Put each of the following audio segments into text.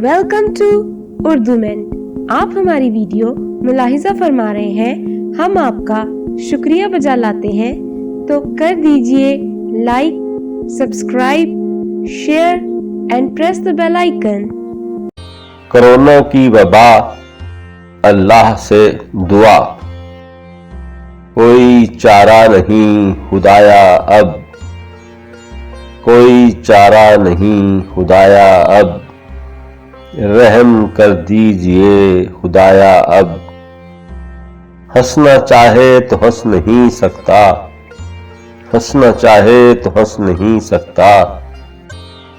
Welcome to Urdu man. आप हमारी video मुलाहिजा फरमा रहे हैं, हम आपका शुक्रिया बजा लाते हैं, तो कर दीजिए like, subscribe, share and press the bell icon. Corona की वबा, अल्लाह से दुआ, कोई चारा नहीं खुदाया अब, कोई चारा नहीं खुदाया अब, रहम कर दीजिए खुदाया अब। हंसना चाहे तो हंस नहीं सकता, हंसना चाहे तो हंस नहीं सकता,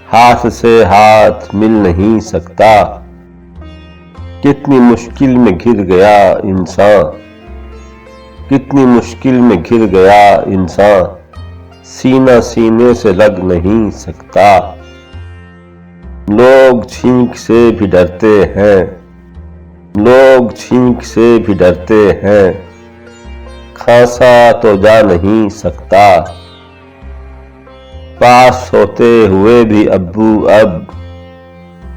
हाथ से हाथ मिल नहीं सकता। कितनी मुश्किल में घिर गया इंसान, कितनी मुश्किल में घिर गया इंसान, सीना सीने से लग नहीं सकता। लोग छींक से भी डरते हैं, लोग छींक से भी डरते हैं, खांसा तो जा नहीं सकता। पास होते हुए भी अब्बू अब,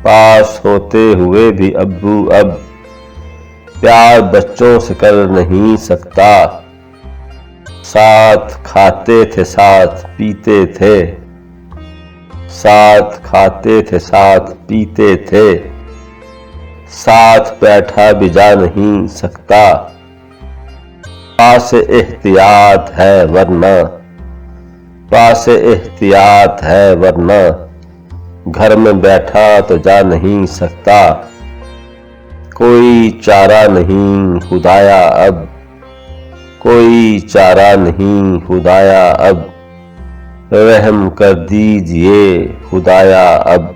पास होते हुए भी अब्बू अब, प्यार बच्चों से कर नहीं सकता। साथ खाते थे साथ पीते थे, साथ खाते थे साथ पीते थे, साथ बैठा भी जा नहीं सकता। पास एहतियात है वरना, पास एहतियात है वरना, घर में बैठा तो जा नहीं सकता। कोई चारा नहीं खुदाया अब, कोई चारा नहीं खुदाया अब, रहम कर दीजिए खुदाया अब।